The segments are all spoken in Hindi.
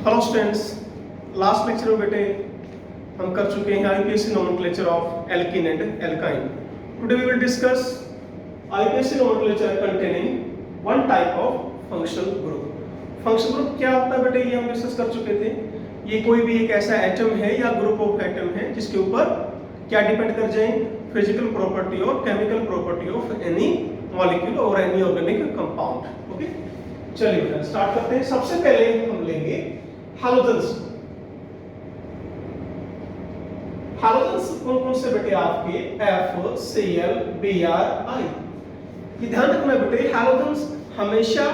हेलो स्टूडेंट्स, लास्ट लेक्चर में बेटे हम कर चुके हैं IUPAC nomenclature of alkene and alkyne. Today we will discuss IUPAC nomenclature containing one type of functional group. Functional group क्या होता है बेटे, ये हम डिस्कस कर चुके थे। ये कोई भी एक ऐसा एटम है या ग्रुप ऑफ एटम है जिसके ऊपर क्या डिपेंड कर जाए, फिजिकल प्रॉपर्टी और chemical property of any molecule और एनी ऑर्गेनिक कंपाउंड। ओके, चलिए बेटा स्टार्ट करते हैं। सबसे पहले हम लेंगे हैलोजेंस। हैलोजेंस कौन कौन से बेटे आपके FCl Br I। ये ध्यान रखना बेटे, हैलोजेंस हमेशा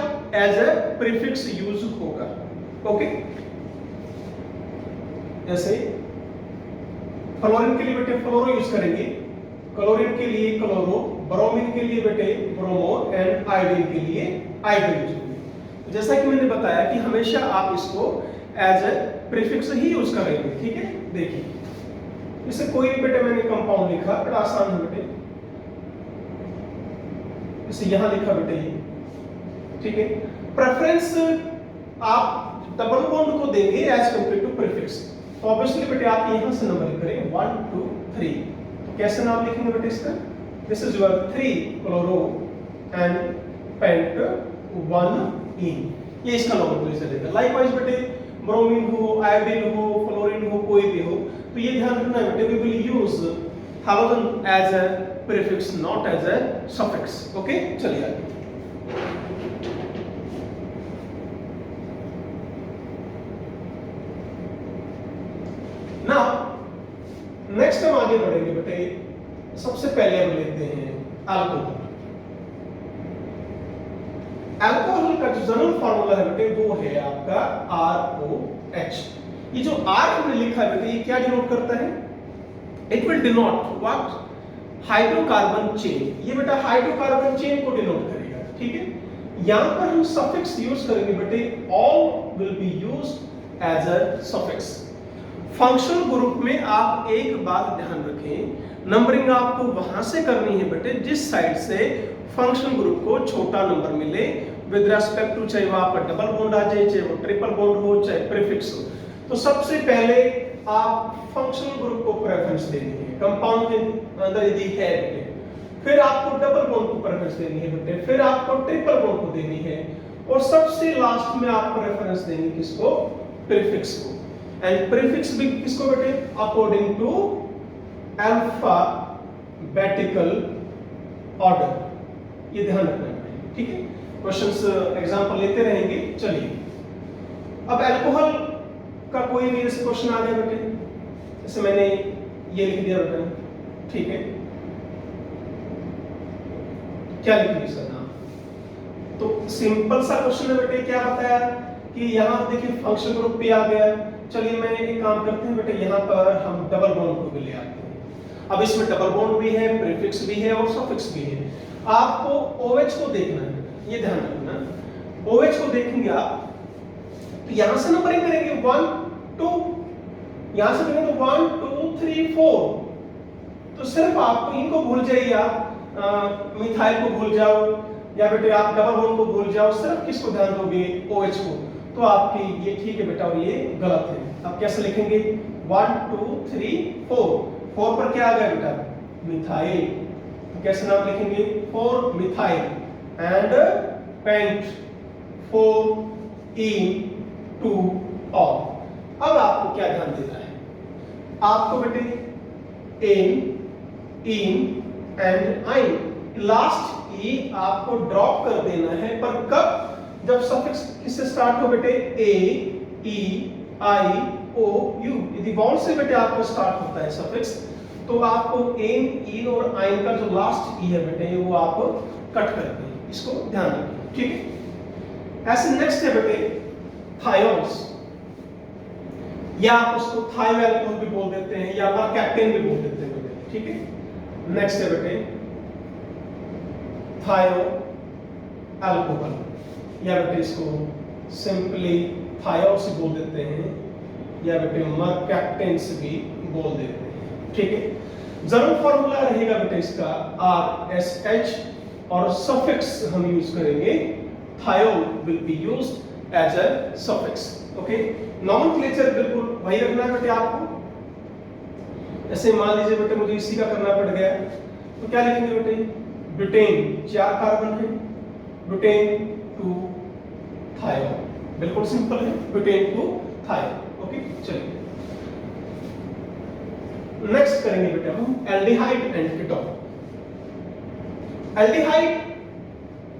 एज ए प्रीफिक्स यूज होगा। ओके, जैसे फ्लोरीन के लिए बेटे फ्लोरो यूज करेंगे, क्लोरीन के लिए क्लोरो, ब्रोमीन के लिए बेटे ब्रोमो एंड आयोडीन के लिए आयोडीन यूज करेंगे। जैसा कि मैंने बताया कि हमेशा आप इसको एज ए प्रीफिक्स ही यूज करेंगे। ठीक है, देखिए इसे कोई भी बेटे मैंने कंपाउंड लिखा, बड़ा आसान है बेटे, इसे यहां लिखा बेटे ये। ठीक है, प्रेफरेंस आप डबल बॉन्ड को देंगे एज कंपेयर टू प्रीफिक्स। तो ऑब्वियसली बेटे आप यहां से नंबर करें 1 2 3। तो कैसे नाम लिखेंगे बेटे इसका? This is your 3 chloro and pent 1 ene. ये इसका नोमेनक्लेचर चलेगा। लाइकवाइज बेटे ब्रोमीन हो, आयोडीन हो, फ्लोरीन हो, कोई भी हो, तो ये ध्यान रखना है बेटे, we will use halogen as a prefix not as a suffix. Okay, चलिए आगे। नाउ नेक्स्ट हम आगे बढ़ेंगे बेटे। सबसे पहले हम लेते हैं अल्कोहल। अल्कोहल का जो जनरल फार्मूला है बेटे वो है आपका ROH। ये जो R हमने लिखा है बेटे, ये क्या डिनोट करता है? It will denote what? Hydrocarbon chain. ये बेटा हाइड्रोकार्बन चेन को डिनोट करेगा। ठीक है, यहां पर हम सफिक्स यूज करेंगे बेटे, ol will be used as a suffix. Functional group में आप एक बात ध्यान रखें, नंबरिंग आपको वहां से करनी है बेटे जिस साइड से फंक्शनल ग्रुप को छोटा नंबर मिले विद रेस्पेक्ट टू, चाहे वहां पर डबल बॉन्ड आ जाए, चाहे वो ट्रिपल बॉन्ड हो, चाहे प्रीफिक्स हो। तो सबसे पहले आप फंक्शनल ग्रुप को प्रेफरेंस देनी है, कंपाउंड के अंदर यदि है बेटे, फिर आपको डबल बॉन्ड को प्रेफरेंस देनी है बेटे, फिर आपको ट्रिपल बॉन्ड को देनी है, और सबसे लास्ट में आप प्रेफरेंस देंगे किसको? प्रीफिक्स को। एंड प्रीफिक्स भी किसको बेटे? According to alphabetical order. ये ध्यान रखना है। ठीक है, क्वेश्चंस एग्जांपल लेते रहेंगे। चलिए अब अल्कोहल का कोई भी ऐसे क्वेश्चन आ गया बेटे, जैसे मैंने ये लिख दिया बेटे। ठीक है, क्या लिखेंगे इसका नाम? तो सिंपल सा क्वेश्चन है बेटे, क्या बताया कि यहां देखिए फंक्शन ग्रुप भी आ गया। चलिए मैं एक काम करते हैं बेटे, यहां पर हम डबल बॉन्ड को भी ले आते हैं। अब इसमें डबल बॉन्ड भी है, प्रीफिक्स भी है और सफिक्स भी है। आपको OH को देखना है, ये ध्यान रखना। OH को देखेंगे आप तो यहां से नंबरिंग करेंगे 1 2, यहां से करेंगे 1 2 3 4। तो सिर्फ आपको इनको भूल जाइए, आप मिथाइल को भूल जाओ या बेटे आप डबल बॉन्ड को भूल जाओ, सिर्फ किसको ध्यान दोगे? OH को। तो आपकी ये ठीक है बेटा और ये गलत है। अब कैसे लिखेंगे? 1 2 3 4। 4 पर क्या आ गया बेटा? मिथाइल। तो कैसे नाम लिखेंगे? 4 methyl and pent 4 en 2 ol. अब आपको क्या ध्यान देना है? आपको बेटे ane ene and yne, last E आपको ड्रॉप कर देना है। पर कब? जब सफिक्स किससे स्टार्ट हो बेटे? ए ई आई ओ यू। यदि वॉल से बेटे आपको स्टार्ट होता है सफिक्स, तो आपको एन इन और आइन का जो लास्ट ई है बेटे वो आप कट कर दें। इसको ध्यान रखें। ठीक है, ऐसे नेक्स्ट है बेटे थायोल्स, या आप उसको थायो अल्कोहल भी बोल देते हैं या मरकैप्टेन भी बोल देते हैं बेटे। ठीक है, नेक्स्ट है बेटे थायो अल्कोहल, या बेटे इसको सिंपली थायोल्स बोल देते हैं या बेटे मरकैप्टेन्स भी बोल देते हैं। ठीक है, जनरल फार्मूला रहेगा बेटे इसका RSH और सफिक्स हम यूज करेंगे, thiol will be used as a suffix. Okay, nomenclature बिल्कुल वही रखना है बेटे आपको। ऐसे मान लीजिए बेटे मुझे इसी का करना पड़ गया, तो क्या लिखेंगे बेटे, ब्यूटेन 4 कार्बन है, ब्यूटेन टू थायोन, बिल्कुल सिंपल है, ब्यूटेन टू थायोन। ओके, चलिए नेक्स्ट करेंगे बेटे हम एल्डिहाइड एंड कीटोन। एल्डिहाइड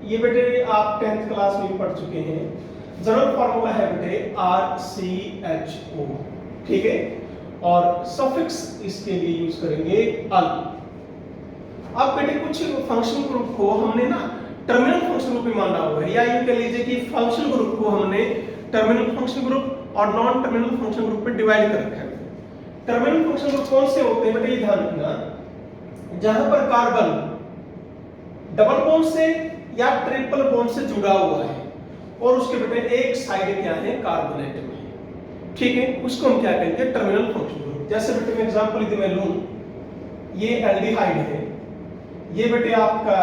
ये बेटे आप 10th क्लास में पढ़ चुके हैं। जनरल फार्मूला है बेटे RCHO, ठीक है, और सफिक्स इसके लिए यूज करेंगे अल। अब बेटे कुछ फंक्शन ग्रुप को हमने ना टर्मिनल फंक्शन ग्रुप में माना हुआ है, या यूं कह लीजिए कि फंक्शन ग्रुप को हमने टर्मिनल फंक्शन ग्रुप और नॉन टर्मिनल फंक्शन ग्रुप में डिवाइड कर रखा है। टर्मिनल फंक्शन ग्रुप कौन से होते हैं बेटे, ये ध्यान रखना, जहां पर कार्बन डबल बॉन्ड से या ट्रिपल बॉन्ड से जुड़ा हुआ है और उसके बेटे एक साइड क्या है, कार्बोनेट में, ठीक है, उसको हम क्या कहेंगे, टर्मिनल फंक्शन ग्रुप। जैसे बेटे मैं एग्जांपल यदि मैं लूं, ये एल्डिहाइड है, ये बेटे आपका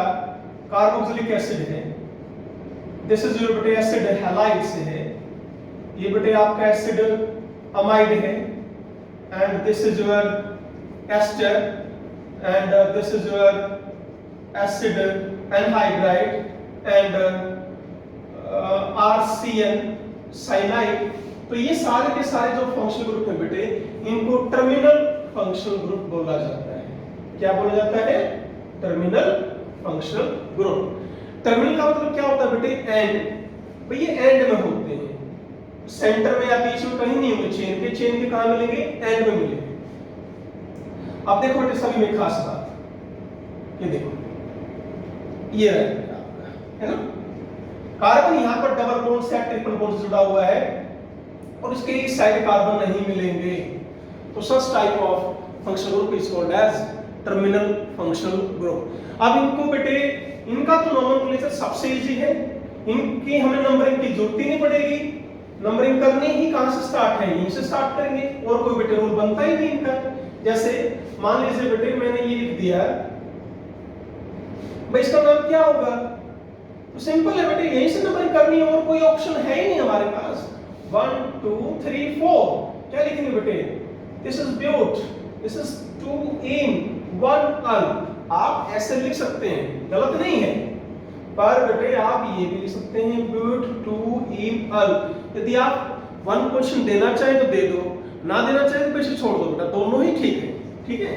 कार्बोक्सिलिक एसिड है, दिस इज योर बेटे एसिड हैलाइड से है, ये बेटे आपका एसिड अमाइड है, and this is your ester, and this is your acid anhydride, and RCN cyanide. तो ये सारे के सारे जो फंक्शन ग्रुप है बेटे, इनको टर्मिनल फंक्शन ग्रुप बोला जाता है। क्या बोला जाता है, टर्मिनल फंक्शन ग्रुप। टर्मिनल का मतलब क्या होता है बेटे, एंड। भाई ये एंड में होते हैं, सेंटर में या बीच में कहीं नहीं होंगे चेन के कहां मिलेंगे, एंड में मिलेंगे। अब देखो बेटे सभी में खास बात, ये देखो, ये रहेगा आपका, है ना, कार्बन यहां पर डबल बॉन्ड से ट्रिपल बॉन्ड से जुड़ा हुआ है और इसके एक साइड कार्बन नहीं मिलेंगे, तो such type of function group is called as terminal functional group. अब इनको बेटे, इनका तो नोमेनक्लेचर सबसे इजी है, इनकी हमें नंबरिंग की जरूरत ही नहीं पड़ेगी। नंबरिंग करनी ही कहां से स्टार्ट है, यहीं से स्टार्ट करेंगे, और कोई बेटे रूल बनता ही नहीं इनका। जैसे मान लीजिए बेटे मैंने ये लिख दिया, भाई इसका नाम क्या होगा, तो सिंपल है बेटे, यहीं से नंबरिंग करनी है, और कोई ऑप्शन है ही नहीं हमारे पास। 1 2 3 4 क्या लिखेंगे बेटे, this is but, this is 2 en 1 al. आप ऐसे लिख सकते हैं, गलत नहीं है, पर बेटे आप ये भी लिख सकते हैं ब्यूट 2 इन अल। यदि आप 1 क्वेश्चन देना चाहे तो दे दो, ना देना चाहे तो वैसे छोड़ दो बेटा, दोनों ही ठीक है, ठीक है।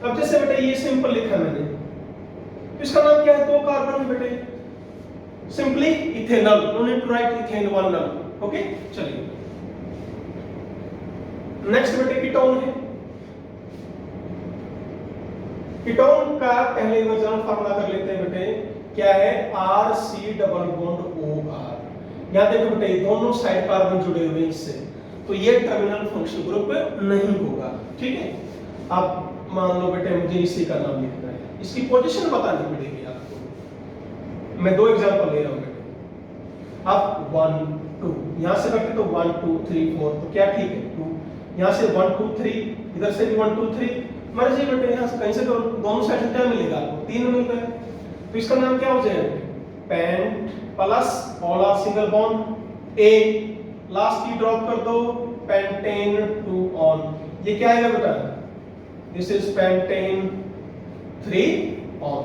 अब जैसे बेटे ये सिंपल लिखा मैंने, इसका नाम क्या है, 2 कार्बन बेटे, simply ethanol, no need to write ethane 1 nal. Okay, चलिए नेक्स्ट बेटे कीटोन है। कीटोन का पहले जनरल फार्मूला कर लेते हैं बेटे, क्या है, RC डबल बॉन्ड OR। यहां देखो बेटे दोनों साइड कार्बन जुड़े हुए इससे, तो ये टर्मिनल फंक्शन ग्रुप नहीं होगा, ठीक है। अब मान लो बेटे मुझे इसी का नाम लिखना है, इसकी पोजीशन बतानी पड़ेगी आपको। मैं 2 एग्जांपल ले रहा हूं बेटे। अब 1 2 यहां से करते तो 1 2 3 4, तो क्या ठीक है 2, यहां से 1 2 3, इधर से भी 1 2 3, मर्जी बेटे यहां से कहीं से करो, दोनों साइड से क्या मिलेगा आपको, 3 मिलता है। तो इसका नाम क्या हो जाएगा, pent plus all single bond a, last की ड्रॉप कर दो, पेंटेन 2 ऑन। ये क्या आएगा बेटा, this is pentane 3 one.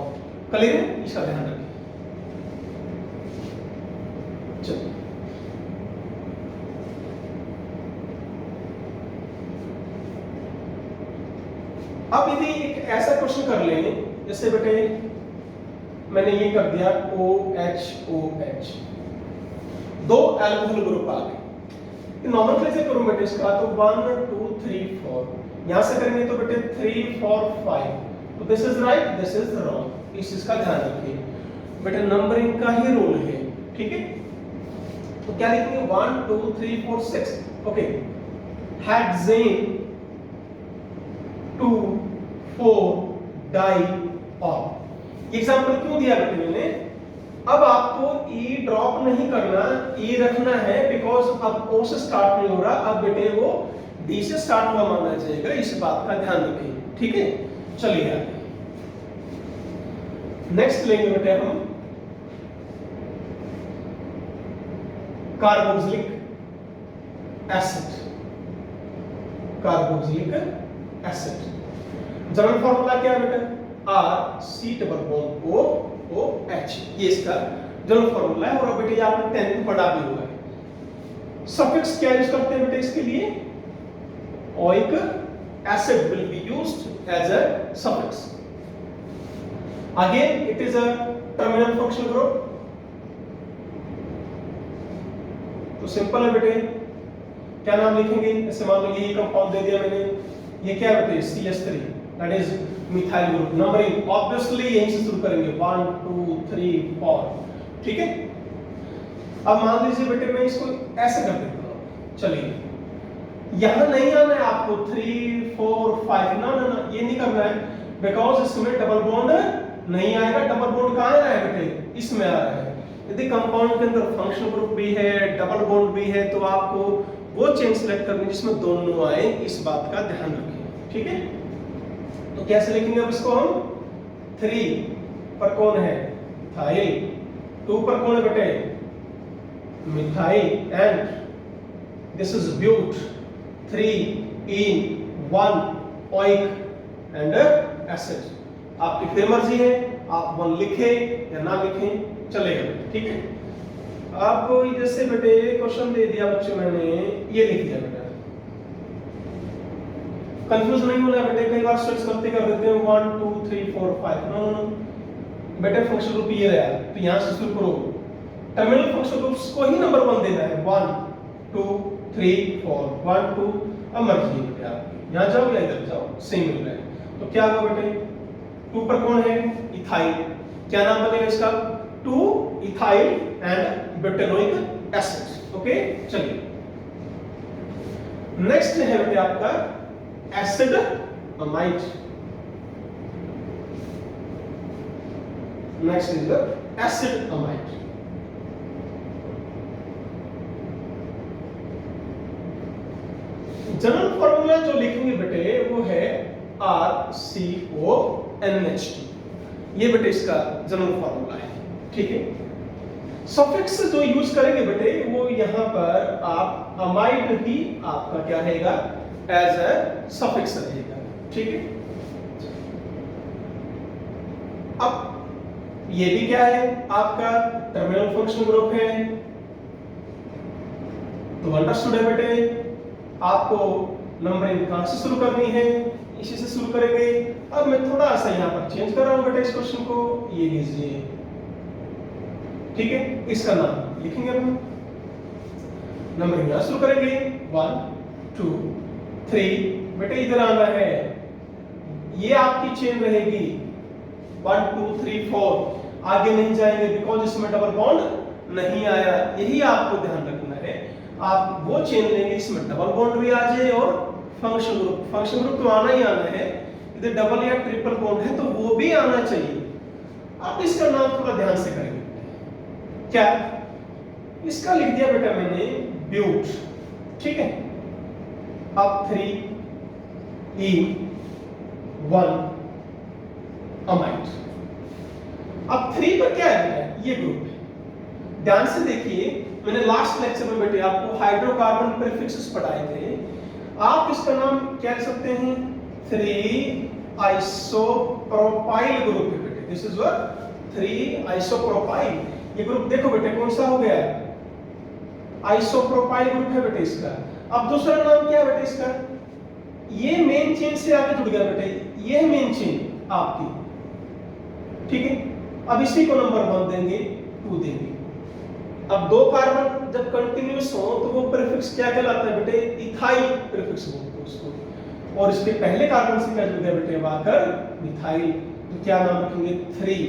Clear है, इसका ध्यान रखिए। चलिए अब यदि एक ऐसा क्वेश्चन कर लें, जैसे बेटे मैंने ये कर दिया OHOH, 2 एल्कोहल ग्रुप आ गए। नॉमेनक्लेचर करूं बेटे इसका, तो 1 2 3 4, यहां से करेंगे तो बेटे 3 4 5, तो this is right, this is wrong. इस चीज का ध्यान रखिए बेटे, नंबरिंग का ही रोल है, ठीक है। तो क्या लिखेंगे, 1 2 3 4 6। Okay, hexane 2 4 dione. Example क्यों दिया बेटे मैंने, अब आपको ई ड्रॉप नहीं करना, ई रखना है, बिकॉज अब ओ से स्टार्ट नहीं हो रहा, अब बेटे वो डी से स्टार्ट हुआ मानना चाहिए, इस बात का ध्यान रखिए, ठीक है। चलिए आगे नेक्स्ट लेंगे बेटे हम carboxylic acid, carboxylic acid. General formula क्या है बेटा? RC≡OH, ये इसका जनरल फॉर्मूला है। और बेटे आपने 10th में पढ़ा भी हुआ है। सफिक्स क्या यूज करते हैं बेटे इसके लिए? Oic acid will be used as a suffix. Again it is a terminal functional group. तो सिंपल है बेटे, क्या नाम लिखेंगे? जैसे मान लो ये कंपाउंड दे दिया मैंने, ये क्या है बेटे? CH3, that is methyl group. Numbering obviously यहीं से शुरू करेंगे, 1 2 3 4, ठीक है। अब मान लीजिए बेटे मैं इसको ऐसे कर देता हूं, चलिए यहां नहीं आना है आपको 3 4 5, ना ना ना, ये नहीं करना है, बिकॉज इसमें डबल बॉन्ड नहीं आएगा। डबल बॉन्ड कहां आ रहा है बेटे? इसमें आ रहा है। यदि कंपाउंड के अंदर फंक्शनल ग्रुप भी है, डबल बॉन्ड भी है, तो आपको वो चेन सेलेक्ट करनी है जिसमें दोनों आए, इस बात का ध्यान रखें, ठीक है। तो कैसे लिखेंगे अब इसको हम? 3 पर कौन है? इथाइल। 2 पर कौन है बेटे? Methyl. And this is but. 3 in 1 oic and acid। आपकी फिर मर्जी है, आप 1 लिखें या ना लिखें, चलेगा, ठीक है। आपको जैसे बेटे क्वेश्चन दे दिया बच्चों, मैंने ये लिख दिया बेटा। कंफ्यूज नहीं होना बेटे, कई बार स्विच गलती कर देते हैं 1 2 3 4 5, नो नो नो बेटे, फंक्शनल ग्रुप ये रहा, तो यहां से शुरू करो। टर्मिनल फंक्शनल ग्रुप्स को ही नंबर 1 देना है, 1 2 3 4 1 2। अब मर्जी है बेटे आपकी, यहां जाओ या इधर जाओ, सेम मिल रहा है। तो क्या होगा बेटे? 2 पर कौन है? इथाइल। क्या नाम बनेगा इसका? 2 ethyl and butanoic acid. Okay, चलिए नेक्स्ट है बेटे आपका acid amide. Next is the acid amide. General formula जो लिखेंगे बेटे वो है RCONH2, ये बेटे इसका जनरल फॉर्मूला है, ठीक है। सफिक्स जो यूज करेंगे बेटे वो यहां पर आप अमाइड ही आपका क्या रहेगा? एज अ सफिक्स रहेगा, ठीक है। अब ये भी क्या है? आपका टर्मिनल फंक्शनल ग्रुप है। तो अंडरस्टूड है बेटे, आपको नंबरिंग कहां से शुरू करनी है? इसी से शुरू करेंगे। अब मैं थोड़ा सा यहां पर चेंज कर रहा हूं बेटे इस क्वेश्चन को, ये लीजिए, ठीक है। इसका नाम लिखेंगे हम, नंबरिंग यहां शुरू करेंगे 1 2 3, बेटे इधर आना है, ये आपकी चेन रहेगी 1 2 3 4, आगे नहीं जाएंगे बिकॉज इसमें डबल बॉन्ड नहीं आया, यही आपको ध्यान रखना है। आप वो चेन लेंगे इसमें डबल बॉन्ड भी आ जाए और फंक्शनल ग्रुप तो आना ही आना है। यदि डबल या ट्रिपल बॉन्ड है तो वो भी आना चाहिए। आप इसका नाम थोड़ा ध्यान से करेंगे। क्या इसका लिख दिया बेटा मैंने ब्यूट, ठीक है। अब 3 in 1 अमाइड। अब 3 पर क्या है? ये ग्रुप है। ध्यान से देखिए, मैंने लास्ट लेक्चर में बेटे आपको हाइड्रोकार्बन प्रीफिक्सेस पढ़ाए थे। आप इसका नाम क्या लिख सकते हैं? 3 आइसोप्रोपाइल ग्रुप है बेटे। This is what 3 isopropyl. ये ग्रुप देखो बेटे कौन सा हो गया? आइसोप्रोपाइल ग्रुप है बेटे इसका। अब दूसरा नाम क्या है बेटे इसका? ये मेन चेन से आगे जुड़ गया बेटे, ये है मेन चेन आपकी, ठीक है। अब इसी को नंबर 1 देंगे, 2 देंगे। अब 2 कार्बन जब कंटिन्यूअस हो तो वो प्रीफिक्स क्या कहलाता है बेटे? इथाइल प्रीफिक्स बोलते हैं उसको। और इसके पहले कार्बन से क्या जुड़ गया बेटे? Walker methyl. तो क्या नाम रखेंगे? 3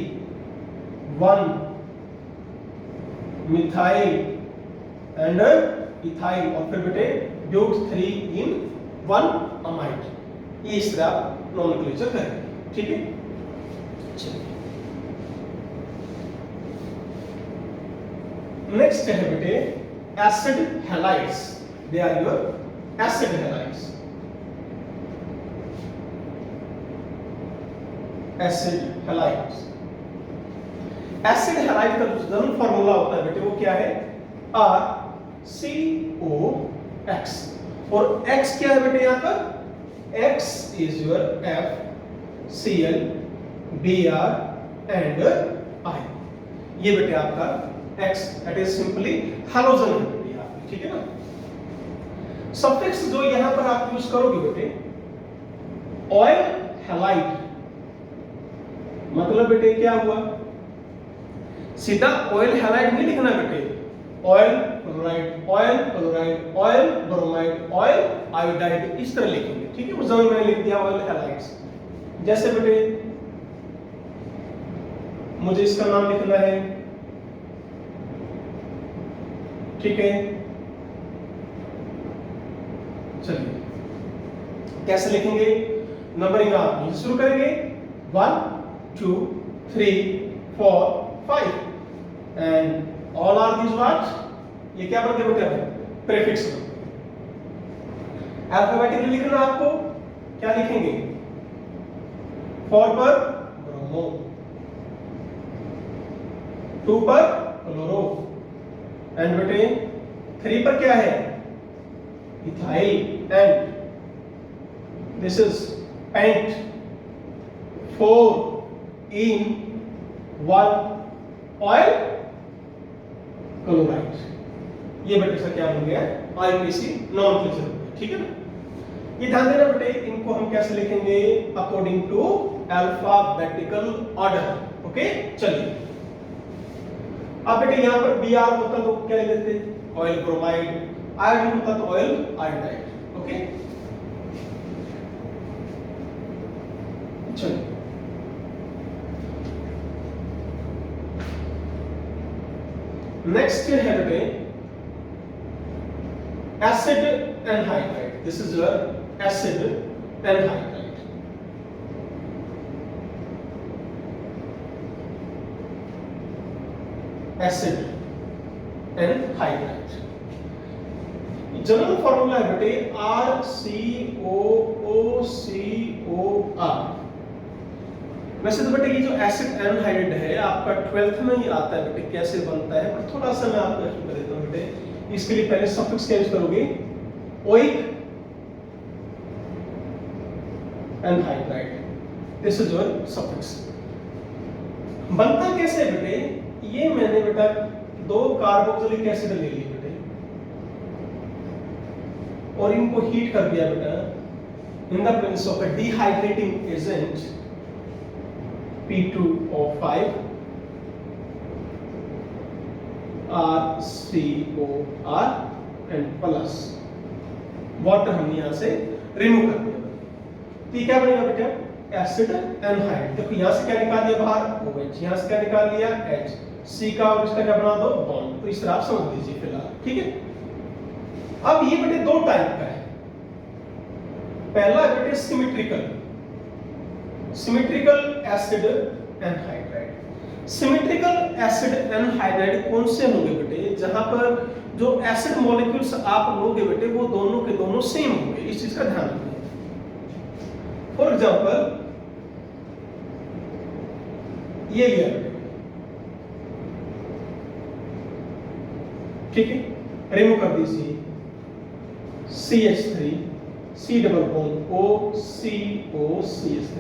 1 मिथाइल एंड इथाइल, और फिर बेटे ब्यूट 3 in 1 अमाइड। ये इस तरह आप नोमेनक्लेचर करेंगे, ठीक है। चलिए नेक्स्ट है बेटे acid halides. They are your acid halides. Acid halides, acid halide का जो जनरल फार्मूला होता है बेटे वो क्या है? COX। और X क्या है बेटे यहाँ पर? X is your FCl Br and I। ये बेटे आपका X, that is simply halogen है बेटे यहाँ पे, ठीक है ना। सफिक्स जो यहाँ पर आप यूज करोगे बेटे, ऑयल हैलाइड, मतलब बेटे क्या हुआ, सीधा ऑयल हैलाइड नहीं लिखना बेटे, oil chloride, oil chloride, oil bromide, oil iodide, इस तरह लिखेंगे, ठीक है। उस जगह मैंने लिख दिया ऑयल हैलाइड्स। जैसे बेटे मुझे इसका नाम लिखना है, ठीक है, चलिए कैसे लिखेंगे, नंबरिंग आप यहीं से शुरू करेंगे, 1 2 3 4 5 and ol are these what, ये क्या बन गया बेटा, प्रीफिक्स। अल्फाबेटिकली लिखना आपको, क्या लिखेंगे, 4 पर ब्रोमो, 2 पर क्लोरो, एंड बेटे 3 पर क्या है, ethyl, and this is pent, 4 in 1 oyl chloride. ये बेटे सर क्या बन गया, आईपीसी नॉमेनक्लेचर, ठीक है ना। ये ध्यान देना बेटे, इनको हम कैसे लिखेंगे, according to alphabetical order. Okay, चलिए अब बेटे यहाँ पर Br होता तो क्या लिख देते, ऑयल ब्रोमाइड, आयोडीन होता तो ऑयल आयोडाइड। ओके, चलिए नेक्स्ट है बेटे acid anhydride. This is your acid anhydride. Acid anhydride general formula है बेटे RCOOCOR। वैसे तो बेटे ये जो एसिड एनहाइड्राइड है आपका 12th में ही आता है बेटे, कैसे बनता है, पर थोड़ा सा मैं आपको एक्सप्लेन कर देता हूं बेटे। इसके लिए पहले सफिक्स क्या यूज करोगे, oic anhydride, this is your suffix. बनता कैसे है बेटे, ये मैंने बेटा 2 कार्बोक्सिलिक एसिड ले लिए बेटे और इनको हीट कर दिया बेटा in the presence of a dehydrating agent P2O5 RCOR and plus water हम यहां से रिमूव कर दिया। तो क्या बनेगा बेटा, एसिड एनहाइड। देखो यहां से क्या निकाल दिया बाहर, OH, यहां से क्या निकाल लिया H, C का और इसका क्या बना दो, बॉन्ड। तो इस तरह आप समझ लीजिए फिलहाल, ठीक है। अब ये बेटे 2 टाइप का है, पहला बेटे symmetrical, symmetrical acid anhydride. Symmetrical acid anhydride कौन से होंगे बेटे, जहां पर जो एसिड मॉलिक्यूल्स आप लोगे बेटे वो दोनों के दोनों सेम होंगे, इस चीज का ध्यान रखिए। फॉर एग्जांपल ये लिया बेटे, ठीक है, रिमूव कर दीजिए CH3 C double bond OCOCH3।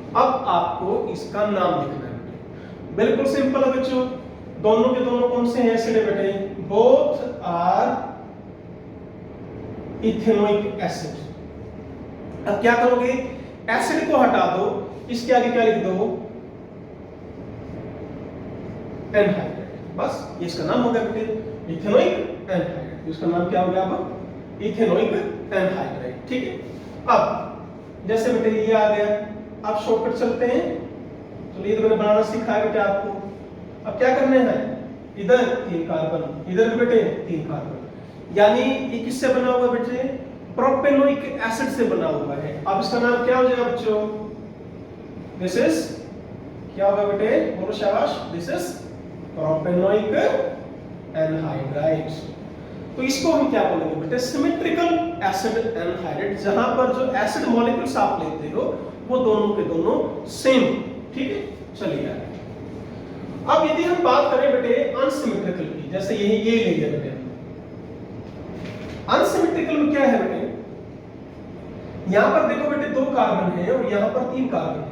अब आपको इसका नाम लिखना है, बिल्कुल सिंपल है बच्चों। दोनों के दोनों कौन से हैं एसिड है बेटे, बोथ आर इथेनोइक एसिड। अब क्या करोगे, एसिड को हटा दो, इसके आगे क्या लिख दो, एनहाइड्राइड, बस ये इसका नाम हो गया बेटे, इथेनोइक एनहाइड्राइड। इसका नाम क्या हो गया, अब इथेनोइक एनहाइड्राइड, ठीक है। अब जैसे बेटे ये आ गया, आप शॉर्टकट चलते हैं, तो ये तो मैंने बनाना सिखाया बेटे आपको। अब क्या करने हैं, इधर 3 कार्बन, इधर बेटे 3 कार्बन, यानी ये किससे बना हुआ बेटे, प्रोपेनोइक एसिड से बना हुआ है। अब इसका नाम क्या हो जाएगा बच्चों, दिस इज क्या होगा बेटे, बोलो शाबाश, दिस इज प्रोपेनोइक एनहाइड्राइड। तो इसको हम क्या बोलेंगे बेटे, सिमेट्रिकल एसिड एनहाइड्राइड, जहां पर जो एसिड मॉलिक्यूल्स आप लेते हो वो दोनों के दोनों सेम, ठीक है। चलिए अब यदि हम बात करें बेटे अनसिमेट्रिकल की, जैसे ये ले लिया बेटे, अनसिमेट्रिकल में क्या है बेटे, यहां पर देखो बेटे 2 कार्बन है और यहां पर 3 कार्बन है।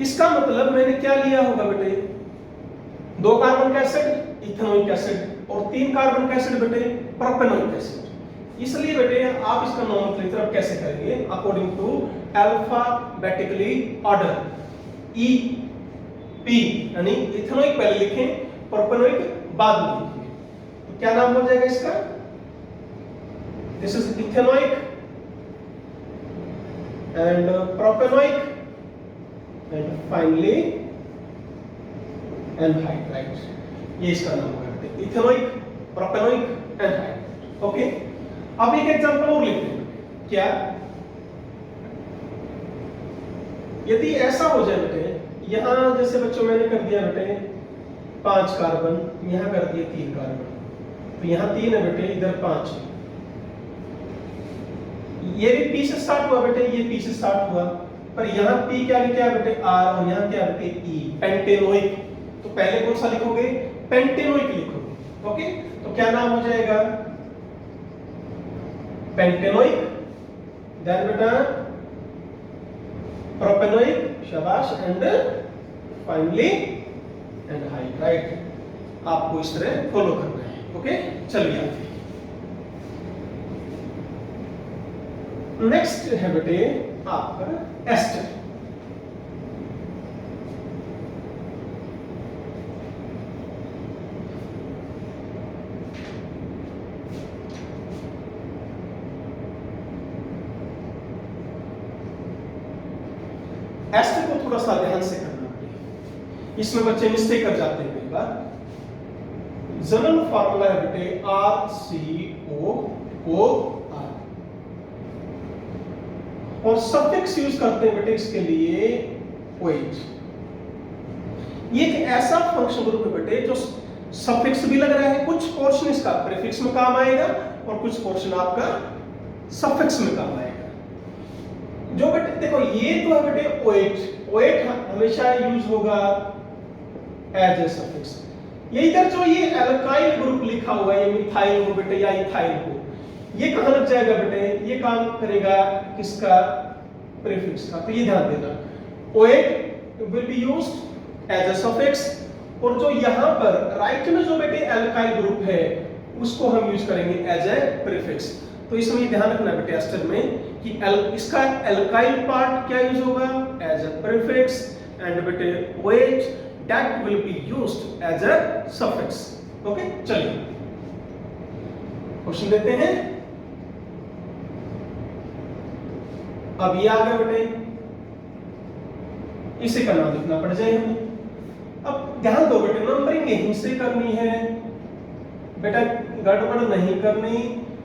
इसका मतलब मैंने क्या लिया होगा बेटे, 2 कार्बन का एसिड इथेनोइक एसिड और 3 कार्बन का एसिड बेटे प्रोपेनोइक एसिड। इसलिए बेटे आप इसका नोमेनक्लेचर अब कैसे करेंगे, according to alphabetically order, E P यानी इथेनोइक पहले लिखें, प्रोपेनोइक बाद में लिखेंगे। तो क्या नाम हो जाएगा इसका, this is ethanoic and propanoic and finally anhydride, ये इसका नाम होगा इथेनोइक, प्रोपेनोइक, एनहाइड्राइड। ओके, अब एक एग्जांपल और लेते हैं, क्या यदि ऐसा हो जाए बेटे, यहां जैसे बच्चों मैंने कर दिया बेटे 5 कार्बन, यहां कर दिए 3 कार्बन, तो यहां 3 है बेटे, इधर 5 है। ये भी पी से स्टार्ट हुआ बेटे, ये पी से स्टार्ट हुआ, पर यहाँ पी क्या लिखा है बेटे आर और यहाँ क्या बेटे ई, पेंटेनोइक। तो पहले कौन सा लिखोगे, पेंटेनोइक लिखोगे। ओके, तो क्या नाम हो जाएगा, पेंटेनोइक, देन बेटा प्रोपेनोइक, शाबाश, एंड फाइनली एनहाइड्राइड। आपको इस तरह फॉलो करना है। ओके, चलिए आगे। नेक्स्ट है बेटे आपका एस्टर। एस्टर को थोड़ा सा ध्यान से करना बेटे, इसमें बच्चे मिस्टेक कर जाते हैं कई बार। जनरल फार्मूला है बेटे RCOOR, और सफिक्स यूज करते हैं बेटे इसके लिए OH। ये एक ऐसा फंक्शन ग्रुप है बेटे जो सफिक्स भी लग रहा है, कुछ पोर्शन इसका प्रीफिक्स में काम आएगा और कुछ पोर्शन आपका सफिक्स में काम आएगा। जो बेटे देखो ये तो है बेटे OH हमेशा यूज होगा एज ए सफिक्स। ये इधर जो ये एल्काइल ग्रुप लिखा हुआ है, ये मिथाइल हो बेटे या इथाइल हो, ये कहां लग जाएगा बेटे, ये काम करेगा किसका, प्रीफिक्स का। तो ये ध्यान देना, OH will be used as a suffix, और जो यहां पर राइट में जो बेटे एल्काइल ग्रुप है उसको हम यूज करेंगे एज ए प्रीफिक्स। तो इसमें ध्यान रखना बेटे एस्टर में कि इसका एल्काइल पार्ट क्या यूज होगा, एज अ प्रीफिक्स, एंड बेटे OH that will be used as a suffix. Okay, चलिए क्वेश्चन देते हैं। अब ये आ गया बेटे, इसी का नाम लिखना पड़ जाए हमें। अब ध्यान दो बेटे, नंबरिंग यहीं से करनी है बेटा, गड़बड़ नहीं करनी।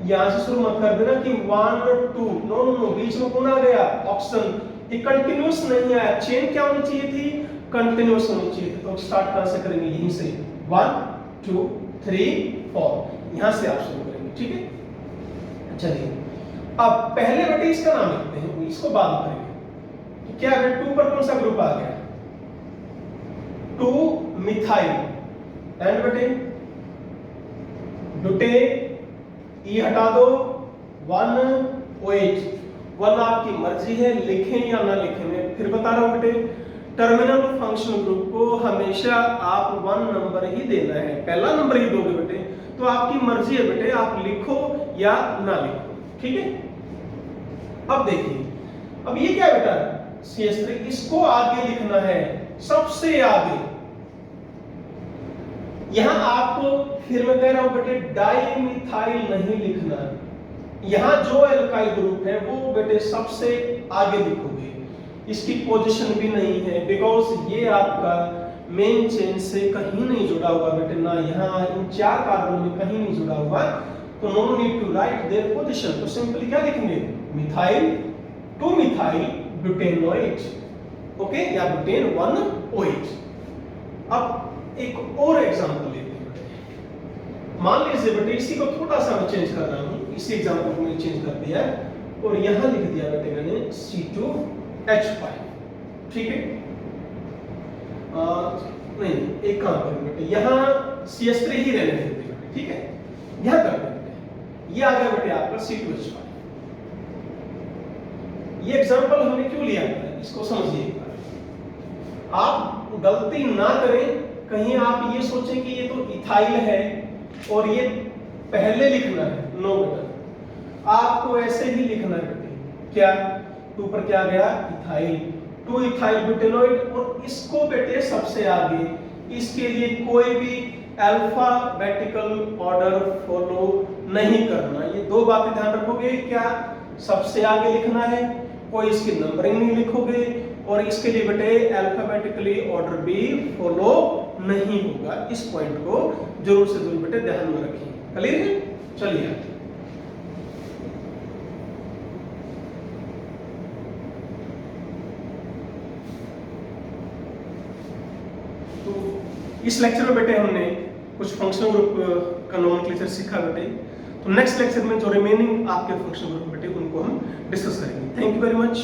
यहां से शुरू मत कर देना कि 1 और 2, नो नो नो, बीच में कौन आ गया, ऑप्शन। ये कंटिन्यूअस नहीं आया, चेन क्या होनी चाहिए थी, कंटिन्यूअस होनी चाहिए थी। तो स्टार्ट कहां से करेंगे, यहीं से 1 2 3 4, यहां से आप शुरू करेंगे। ठीक है, चलिए अब पहले बेटे इसका नाम लिखते हैं, इसको बाद में करेंगे। क्या है 2 पर कौन सा ग्रुप आ गया, 2 मिथाइल, एंड बेटे ब्यूटेन, ई हटा दो, 1 OH। 1 आपकी मर्जी है, लिखें या ना लिखें, मैं फिर बता रहा हूं बेटे, टर्मिनल फंक्शन ग्रुप को हमेशा आप 1 नंबर ही देना है, पहला नंबर ही दोगे बेटे। तो आपकी मर्जी है बेटे, आप लिखो या ना लिखो। ठीक है, अब देखिए, अब ये क्या बेटा CH3, इसको आगे लिखना है, सबसे आगे। यहां आपको फिर मैं कह रहा हूं बेटे डाइमिथाइल नहीं लिखना, यहां जो एल्काइल ग्रुप है वो बेटे सबसे आगे लिखोगे। इसकी पोजीशन भी नहीं है, बिकॉज ये आपका मेन चेन से कहीं नहीं जुड़ा हुआ बेटे, ना यहाँ इन 4 कार्बन में कहीं नहीं जुड़ा हुआ। तो no need to write their position. तो सिंपली क्या लिखेंगे, मिथाइल 2 मिथाइल ब्यूटेनोइड, ओके, या ब्यूटेन 1 OH। अब एक और एग्जांपल लेते हैं बेटे, मान लीजिए बेटे इसी को थोड़ा सा मैं चेंज कर रहा हूं, इसी एग्जांपल को मैंने चेंज कर दिया और यहां लिख दिया बेटे मैंने C2H5। ठीक है, नहीं एक काम करें बेटे, यहां CH3 ही रहने देते हैं, ठीक है, यहां करते हैं। ये आ गया बेटे आपका C2H5। ये एग्जांपल हमने क्यों लिया है इसको समझिए एक बार। आप गलती ना करें, कहीं आप ये सोचें कि ये तो इथाइल है और ये पहले लिखना है, नो बेटा, आपको ऐसे ही लिखना है बेटे। क्या 2 पर क्या गया इथाइल, 2 इथाइल ब्यूटेनॉइड, और इसको बेटे सबसे आगे, इसके लिए कोई भी अल्फाबेटिकल ऑर्डर फॉलो नहीं करना। ये 2 बातें ध्यान रखोगे, क्या सबसे आगे लिखना है, कोई इसकी नंबरिंग नहीं लिखोगे, और इसके लिए बेटे अल्फाबेटिकली ऑर्डर भी फॉलो नहीं होगा। इस पॉइंट को जरूर से जरूर बेटे ध्यान में रखिए। क्लियर है? चलिए तो इस लेक्चर में बेटे हमने कुछ फंक्शनल ग्रुप का नोमेनक्लेचर सीखा बेटे। तो नेक्स्ट लेक्चर में जो रिमेनिंग आपके फंक्शनल ग्रुप बेटे उनको हम डिस्कस करेंगे। Thank you very much.